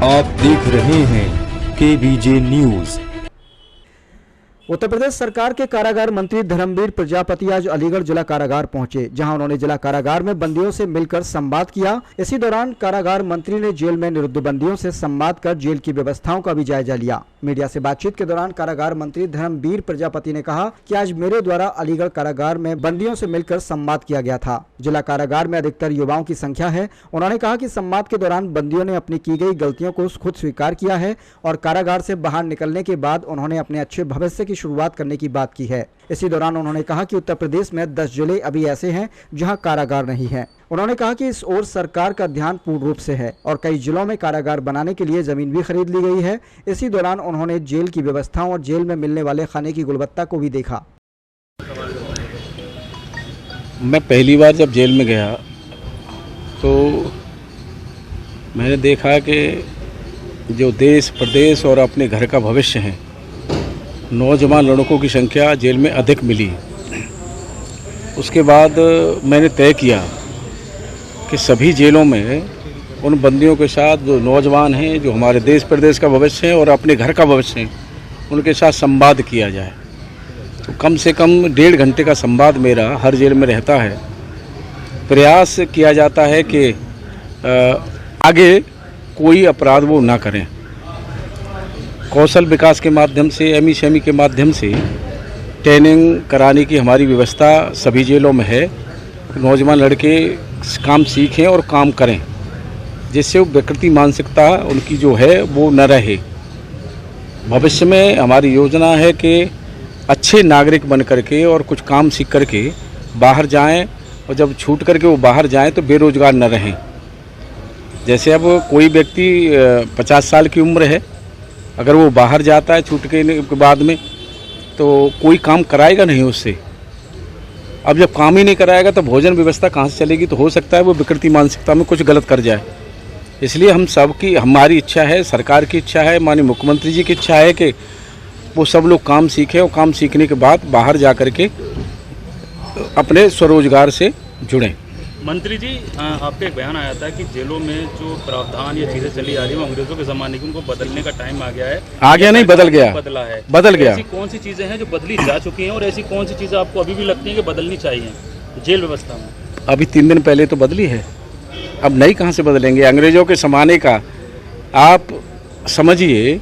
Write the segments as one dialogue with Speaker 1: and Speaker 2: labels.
Speaker 1: आप देख रहे हैं KBJ न्यूज।
Speaker 2: उत्तर प्रदेश सरकार के कारागार मंत्री धर्मवीर प्रजापति आज अलीगढ़ जिला कारागार पहुंचे, जहां उन्होंने जिला कारागार में बंदियों से मिलकर संवाद किया। इसी दौरान कारागार मंत्री ने जेल में निरुद्ध बंदियों से संवाद कर जेल की व्यवस्थाओं का भी जायजा लिया। मीडिया से बातचीत के दौरान कारागार मंत्री धर्मवीर प्रजापति ने कहा कि आज मेरे द्वारा अलीगढ़ कारागार में बंदियों से मिलकर संवाद किया गया था। जिला कारागार में अधिकतर युवाओं की संख्या है। उन्होंने कहा कि संवाद के दौरान बंदियों ने अपनी की गई गलतियों को खुद स्वीकार किया है और कारागार से बाहर निकलने के बाद उन्होंने अपने अच्छे भविष्य की शुरुआत करने की बात की है। इसी दौरान उन्होंने कहा कि उत्तर प्रदेश में 10 जिले अभी ऐसे हैं जहां कारागार नहीं है। उन्होंने कहा कि इस ओर सरकार का ध्यान पूर्ण रूप से है और कई जिलों में कारागार बनाने के लिए जमीन भी खरीद ली गई है। इसी दौरान उन्होंने जेल की व्यवस्थाओं और जेल में मिलने वाले खाने की गुणवत्ता को भी देखा।
Speaker 3: मैं पहली बार जब जेल में गया तो मैंने देखा कि जो देश प्रदेश और अपने घर का भविष्य है, नौजवान लड़कों की संख्या जेल में अधिक मिली। उसके बाद मैंने तय किया कि सभी जेलों में उन बंदियों के साथ जो नौजवान हैं, जो हमारे देश प्रदेश का भविष्य है और अपने घर का भविष्य है, उनके साथ संवाद किया जाए। तो कम से कम 1.5 घंटे का संवाद मेरा हर जेल में रहता है। प्रयास किया जाता है कि आगे कोई अपराध वो ना करें। कौशल विकास के माध्यम से, एमएसएमई के माध्यम से ट्रेनिंग कराने की हमारी व्यवस्था सभी जेलों में है। नौजवान लड़के काम सीखें और काम करें, जिससे वो विकृति मानसिकता उनकी जो है वो न रहे। भविष्य में हमारी योजना है कि अच्छे नागरिक बन करके और कुछ काम सीख करके बाहर जाएं, और जब छूट करके वो बाहर जाएं तो बेरोजगार न रहें। जैसे अब कोई व्यक्ति 50 साल की उम्र है, अगर वो बाहर जाता है छूट के बाद में, तो कोई काम कराएगा नहीं उससे। अब जब काम ही नहीं कराएगा तो भोजन व्यवस्था कहाँ से चलेगी? तो हो सकता है वो विकृति मानसिकता में कुछ गलत कर जाए। इसलिए हम सब की, हमारी इच्छा है, सरकार की इच्छा है, माननीय मुख्यमंत्री जी की इच्छा है कि वो सब लोग काम सीखें और काम सीखने के बाद बाहर जा कर के अपने स्वरोजगार से जुड़ें।
Speaker 4: मंत्री जी, आपका एक बयान आया था कि जेलों में जो प्रावधान या चीज़ें चली आ रही है वो अंग्रेजों के ज़माने की, उनको बदलने का टाइम आ गया है।
Speaker 3: आ गया नहीं, बदल गया, बदल गया।
Speaker 4: ऐसी कौन सी चीज़ें हैं जो बदली जा चुकी हैं और ऐसी कौन सी चीज़ें आपको अभी भी लगती हैं कि बदलनी चाहिए जेल व्यवस्था में?
Speaker 3: अभी 3 दिन पहले तो बदली है, अब नई कहाँ से बदलेंगे? अंग्रेजों के ज़माने का आप समझिए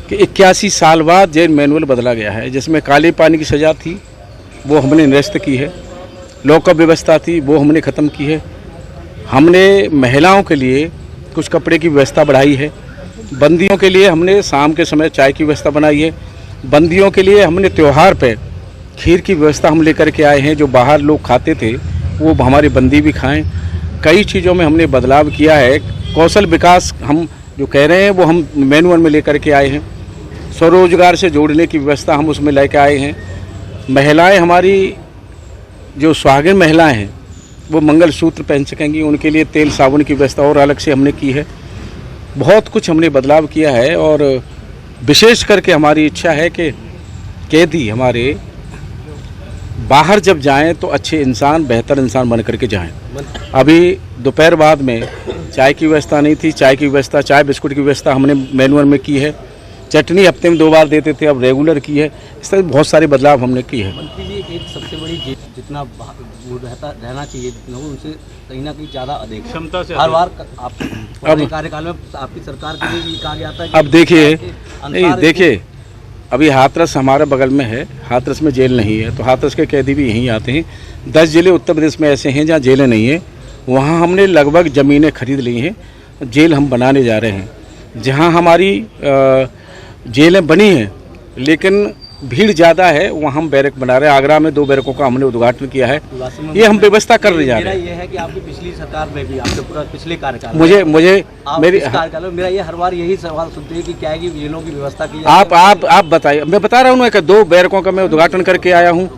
Speaker 3: कि 81 साल बाद जेल मैनुअल बदला गया है, जिसमें काले पानी की सज़ा थी वो हमने निरस्त की है, लॉकअप व्यवस्था थी वो हमने ख़त्म की है। हमने महिलाओं के लिए कुछ कपड़े की व्यवस्था बढ़ाई है। बंदियों के लिए हमने शाम के समय चाय की व्यवस्था बनाई है। बंदियों के लिए हमने त्यौहार पे खीर की व्यवस्था हम लेकर के आए हैं, जो बाहर लोग खाते थे वो हमारे बंदी भी खाएं। कई चीज़ों में हमने बदलाव किया है। कौशल विकास हम जो कह रहे हैं वो हम मैनुअल में लेकर के आए हैं। स्वरोजगार से जोड़ने की व्यवस्था हम उसमें लेकर आए हैं। महिलाएं हमारी जो सुहागिन महिलाएं हैं वो मंगलसूत्र पहन सकेंगी, उनके लिए तेल साबुन की व्यवस्था और अलग से हमने की है। बहुत कुछ हमने बदलाव किया है और विशेष करके हमारी इच्छा है कि कैदी हमारे बाहर जब जाएं तो अच्छे इंसान, बेहतर इंसान बन करके जाएं। अभी दोपहर बाद में चाय की व्यवस्था नहीं थी, चाय की व्यवस्था, चाय बिस्कुट की व्यवस्था हमने मैनुअल में की है। चटनी हफ्ते में 2 बार देते थे, अब रेगुलर की है। इस तरह बहुत सारे बदलाव हमने किए हैं।
Speaker 5: मंत्री जी, एक सबसे बड़ी जितना रहना चाहिए उनसे कहीं ना कहीं ज़्यादा अधिक
Speaker 4: क्षमता से
Speaker 5: हर बार आप पुराने कार्यकाल में आपकी सरकार के लिए भी कहा गया था कि
Speaker 3: अब देखिए, नहीं देखिए, अभी हाथरस हमारे बगल में है, हाथरस में जेल नहीं है, तो हाथरस के कैदी भी यहीं आते हैं। 10 जिले उत्तर प्रदेश में ऐसे हैं जहाँ जेलें नहीं है, वहाँ हमने लगभग ज़मीनें खरीद ली हैं। जेल हम बनाने जा रहे हैं। जहाँ हमारी जेलें बनी हैं लेकिन भीड़ ज़्यादा है, वहाँ हम बैरक बना रहे हैं। आगरा में 2 बैरकों का हमने उद्घाटन किया है। ये हम व्यवस्था करने जा रहे हैं।
Speaker 5: ये है कि आपकी पिछली सरकार में भी, आपके पूरा पिछले कार्यकाल में
Speaker 3: मुझे मेरी
Speaker 5: कार्यकाल में मेरा ये हर बार यही सवाल सुनते हैं कि क्या है कि जेलों की व्यवस्था की
Speaker 3: आप बताइए। मैं बता रहा हूँ कि 2 बैरकों का मैं उद्घाटन करके आया हूँ।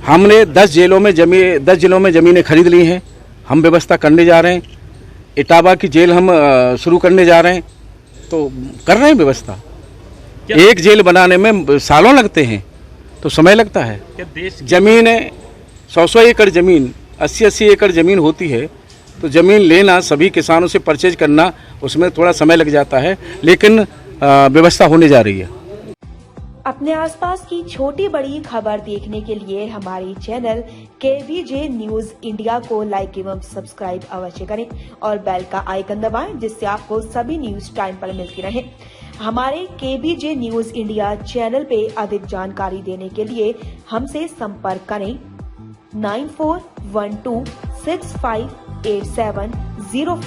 Speaker 3: हमने 10 जिलों में ज़मीनें खरीद ली हैं। हम व्यवस्था करने जा रहे हैं। इटावा की जेल हम शुरू करने जा रहे हैं, तो कर रहे हैं व्यवस्था। एक जेल बनाने में सालों लगते हैं, तो समय लगता है।
Speaker 4: क्या देश
Speaker 3: जमीन 100 एकड़ ज़मीन, 80 एकड़ ज़मीन होती है, तो ज़मीन लेना, सभी किसानों से परचेज करना, उसमें थोड़ा समय लग जाता है, लेकिन व्यवस्था होने जा रही है।
Speaker 6: अपने आसपास की छोटी बड़ी खबर देखने के लिए हमारे चैनल KVJ न्यूज इंडिया को लाइक एवं सब्सक्राइब अवश्य करें और बेल का आइकन दबाएं, जिससे आपको सभी न्यूज टाइम पर मिलती रहे। हमारे KVJ न्यूज इंडिया चैनल पे अधिक जानकारी देने के लिए हमसे संपर्क करें 9412658705।